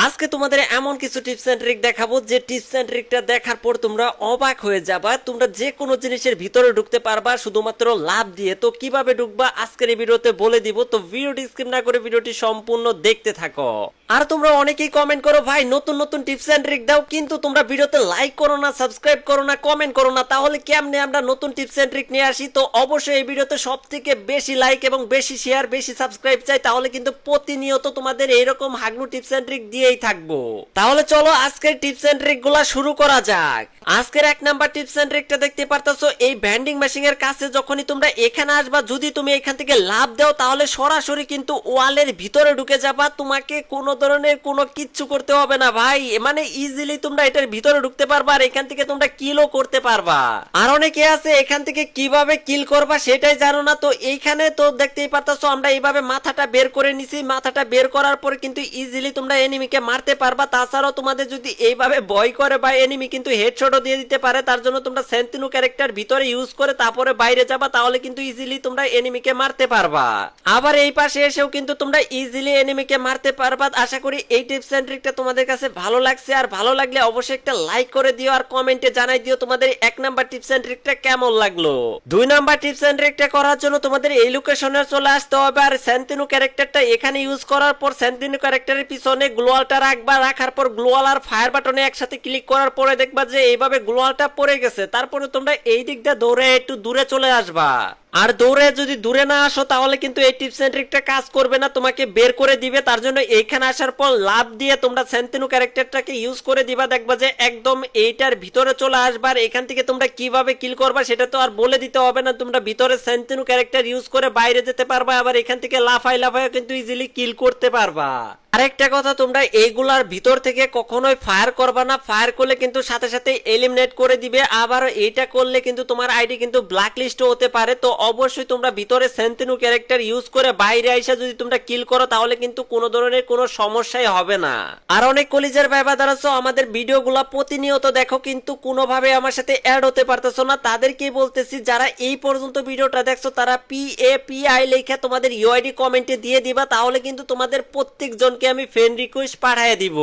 আজকে তোমাদের এমন কিছু টিপস এন্ড ট্রিক দেখাবো যে টিপস এন্ড ট্রিকটা দেখার পর তোমরা অবাক হয়ে যাবা। তোমরা যে কোনো জিনিসের ভিতরে ঢুকতে পারবা শুধুমাত্র লাভ দিয়ে। তো কিভাবে ঢুকবা আজকের এই ভিডিওতে বলে দিব। তো ভিডিওটি স্কিপ না করে ভিডিওটি সম্পূর্ণ দেখতে থাকো। আর তোমরা অনেকেই কমেন্ট করো ভাই নতুন নতুন টিপস এন্ড ট্রিক দাও, কিন্তু তোমরা ভিডিওতে লাইক করো না, সাবস্ক্রাইব করো না, কমেন্ট করো না। তাহলে কেমনে আমরা নতুন টিপস এন্ড ট্রিক নিয়ে আসি? তো অবশ্যই এই ভিডিওতে সবথেকে বেশি লাইক এবং বেশি শেয়ার বেশি সাবস্ক্রাইব চাই, তাহলে কিন্তু প্রতিনিয়ত তোমাদের এইরকম হাগনু টিপস এন্ড ট্রিক দিয়েই থাকবো। তাহলে চলো আজকের টিপস এন্ড ট্রিক গুলা শুরু করা যাক। আজকের এক নাম্বার টিপস এন্ড ট্রিকটা দেখতে পারতাছো, এই ভেন্ডিং মেশিন এর কাছে যখনই তোমরা এখানে আসবা, যদি তুমি এখান থেকে লাভ দাও তাহলে সরাসরি কিন্তু ওয়ালের ভিতরে ঢুকে যাবা। তোমাকে কোনো ধরনের কোনো কিচ্ছু করতে হবে না ভাই, মানে ইজিলি তোমরা এটার ভিতরে ঢুকতে পারবা আর এখান থেকে তোমরা কিলও করতে পারবা। আর অনেকে আছে এখান থেকে কিভাবে কিল করবা সেটাই জানো না। তো এইখানে তো দেখতেই পারতাছো আমরা এইভাবে মাথাটা বের করে নিছি। মাথাটা বের করার পরে কিন্তু ইজিলি তোমরা এনিমিকে মারতে পারবা। তাছাড়াও তোমাদের যদি এইভাবে ভয় করে বা এনিমি কিন্তু হেডশটও দিয়ে দিতে পারে, তার জন্য তোমরা সেন্টিনো ক্যারেক্টার ভিতরে ইউজ করে তারপরে বাইরে যাবা, তাহলে কিন্তু ইজিলি তোমরা এনিমিকে মারতে পারবা। আবার এই পাশে এসেও কিন্তু তোমরা ইজিলি এনিমিকে মারতে পারবা। আশা করি এই টিপস এন্ড ট্রিকটা তোমাদের কাছে ভালো লাগছে। আর ভালো লাগলে অবশ্যই একটা লাইক করে দিও আর কমেন্টে জানাই দিও তোমাদের এক নাম্বার টিপস এন্ড ট্রিকটা কেমন লাগলো। দুই নাম্বার টিপস এন্ড ট্রিকটা করার জন্য তোমাদের এই লোকেশনে চলে আসতে হবে আর সেন্টিনো ক্যারেক্টারটা এখানে ইউজ করার পর সেন্টিনো ক্যারেক্টারের পিছনে গ্লোয়ালটা রাখবা। রাখার পর গ্লোয়াল আর ফায়ার বাটনে একসাথে ক্লিক করার পরে দেখবা যে এইভাবে গ্লোয়ালটা পড়ে গেছে। তারপরে তোমরা এই দিক দিয়ে দৌড়ে একটু দূরে চলে আসবা। আর দৌড়ে যদি দূরে না আসো তাহলে কিন্তু এই টিপস এন্ড ট্রিকটা কাজ করবে না, তোমাকে বের করে দিবে। তার জন্য এইখানে আসার পর লাভ দিয়ে তোমরা সেন্টিনো ক্যারেক্টারটাকে ইউজ করে দিবা। দেখবা যে একদম এইটার ভিতরে চলে আসবা। আর এখান থেকে তোমরা কিভাবে কিল করবা সেটা তো আর বলে দিতে হবে না, তোমরা ভিতরে সেন্টিনো ক্যারেক্টার ইউজ করে বাইরে যেতে পারবা। আবার এখান থেকে লাফাই লাফাই কিন্তু ইজিলি কিল করতে পারবা। আরেকটা কথা, তোমরা এইগুলার ভিতর থেকে কখনোই ফায়ার করবা না। ফায়ার করলে কিন্তু সাথে সাথে এলিমিনেট করে দিবে। আবার এইটা করলে কিন্তু তোমার আইডি কিন্তু ব্ল্যাক লিস্টও হতে পারে। তো অবশ্যই তোমরা ভিতরে সেন্টিনো ক্যারেক্টার ইউজ করে বাইরে আইসা যদি তোমরা কিল করো তাহলে কিন্তু কোনো ধরনের কোনো সমস্যাই হবে না। আর অনেক কলিজার ভাইবা দাঁড়াচ্ছ আমাদের ভিডিওগুলা প্রতিনিয়ত দেখো কিন্তু কোনোভাবে আমার সাথে অ্যাড হতে পারতেছো না, তাদেরকেই বলতেছি যারা এই পর্যন্ত ভিডিওটা দেখছো তারা PAPI লেখা তোমাদের ইউআইডি কমেন্টে দিয়ে দিবা, তাহলে কিন্তু তোমাদের প্রত্যেকজন আমি ফ্রেন্ড রিকোয়েস্ট পাঠিয়ে দিব।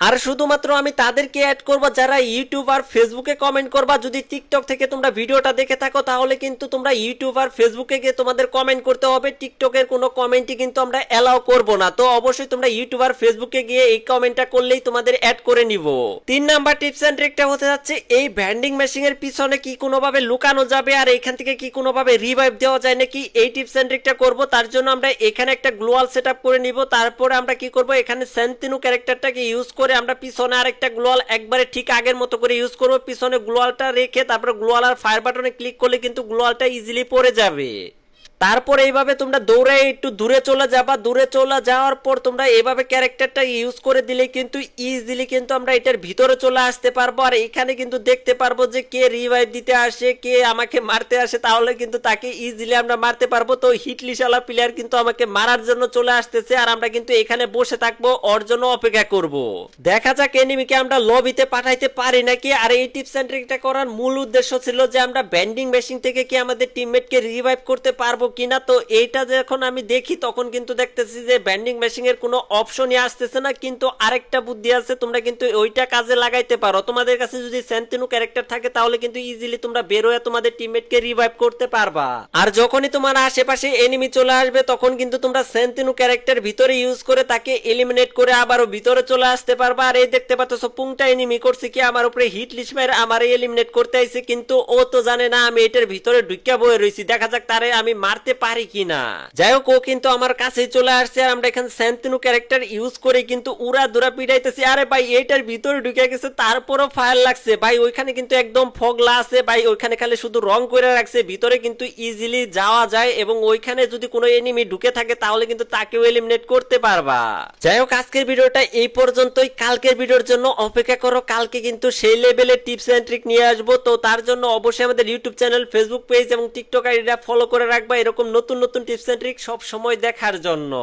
আর শুধুমাত্র আমি তাদেরকে অ্যাড করব যারা ইউটিউব আর ফেসবুকে কমেন্ট করবা। যদি টিকটক থেকে তোমরা ভিডিওটা দেখে থাকো তাহলে কিন্তু তোমরা ইউটিউব আর ফেসবুকে গিয়ে তোমাদের কমেন্ট করতে হবে। টিকটকের কোনো কমেন্টই কিন্তু আমরা এলাও করব না। তো অবশ্যই তোমরা ইউটিউব আর ফেসবুকে গিয়ে এই কমেন্টটা করলেই তোমাদের অ্যাড করে নিব। তিন নাম্বার টিপস এন্ড ট্রিকটা হতে যাচ্ছে, এই ভেন্ডিং মেশিন এর পিছনে কি কোনোভাবে লুকানো যাবে আর এখান থেকে কি কোনোভাবে রিভাইভ দেওয়া যায় নাকি, এই টিপস এন্ড ট্রিকটা করব। তার জন্য আমরা এখানে একটা গ্লোয়াল সেটআপ করে নিব। তারপরে আমরা কি করব, এখানে সেন্টিনো ক্যারেক্টারটাকে ইউজ করে আমরা পিছনে আরেকটা গ্লোয়াল একবারে ঠিক আগের মতো করে ইউজ করব। পিছনে গ্লোয়ালটা রেখে তারপর গ্লোয়াল আর ফায়ার বাটনে ক্লিক করলে কিন্তু গ্লোয়ালটা ইজিলি পড়ে যাবে। তারপর এইভাবে তোমরা দৌড়ে একটু দূরে চলে যাবা। দূরে চলে যাওয়ার পর তোমরা এইভাবে ক্যারেক্টারটা ইউজ করে দিলে কিন্তু ইজিলি কিন্তু আমরা এটার ভিতরে চলে আসতে পারবো। আর এখানে কিন্তু দেখতে পারবো যে কে রিভাইভ দিতে আসে, কে আমাকে মারতে আসে, তাহলে কিন্তু তাকে ইজিলি আমরা মারতে পারবো। তো হিটলিশালা প্লেয়ার কিন্তু আমাকে মারার জন্য চলে আসতেছে আর আমরা কিন্তু এখানে বসে থাকবো, ওর জন্য অপেক্ষা করব। দেখা যাক এনিমিকে আমরা লবিতে পাঠাইতে পারি নাকি। আর এই টিপস এন্ড ট্রিকটা করার মূল উদ্দেশ্য ছিল যে আমরা ভেন্ডিং মেশিন থেকে কি আমাদের টিমমেটকে রিভাইভ করতে পারবো কিনা। তো এইটা যখন আমি দেখি তখন কিন্তু দেখতেছি যে ভেন্ডিং মেশিন এর কোনো অপশনই আসতেছে না। কিন্তু আরেকটা বুদ্ধি আছে, তোমরা কিন্তু ওইটা কাজে লাগাইতে পারো। তোমাদের কাছে যদি সেন্টিনো ক্যারেক্টার থাকে তাহলে কিন্তু ইজিলি তোমরা বের হয়ে তোমাদের টিমমেটকে রিভাইভ করতে পারবা। আর যখনই তোমার আশেপাশে এনিমি চলে আসবে তখন কিন্তু তোমরা সেন্টিনো ক্যারেক্টার ভিতরে ইউজ করে তাকে এলিমিনেট করে আবারও ভিতরে চলে আসতে পারবা। আর এই দেখতে পাচ্ছ পুংটা এনিমি করছে কি আমার উপরে হিট লিস্ট মেরে আমারে এলিমিনেট করতে আইছে, কিন্তু ও তো জানে না আমি এটার ভিতরে ঢুকিয়া বয়ে রয়েছি। দেখা যাক তারে আমি মারতে পারি কিনা। যাই হোক ও কিন্তু আমার কাছে চলে আসছে আর আমরা এখানে সেন্টিনো ক্যারেক্টার ইউজ করে কিন্তু উড়া দুরা পিটাইতেছি। আরে ভাই এইটার ভিতরে ঢুকে গেছে, তারপরও ফায়ার লাগছে ভাই। ওইখানে কিন্তু একদম ফগলা আছে ভাই, ওইখানে খালি শুধু রং করে রাখছে, ভিতরে কিন্তু ইজিলি যাওয়া যায় এবং ওইখানে যদি কোনো এনিমি ঢুকে থাকে তাহলে কিন্তু তাকেও এলিমিনেট করতে পারবা। যাই হোক আজকের ভিডিওটা এই পর্যন্তই। কালকের ভিডিওর জন্য অপেক্ষা করো, কালকে কিন্তু সেই লেভেলের টিপস এন্ড ট্রিক নিয়ে আসবো। তো তার জন্য অবশ্যই আমাদের ইউটিউব চ্যানেল, ফেসবুক পেজ এবং টিকটক আইডিটা ফলো করে রাখবা এরকম নতুন নতুন টিপস এন্ড ট্রিক সব সময় দেখার জন্য।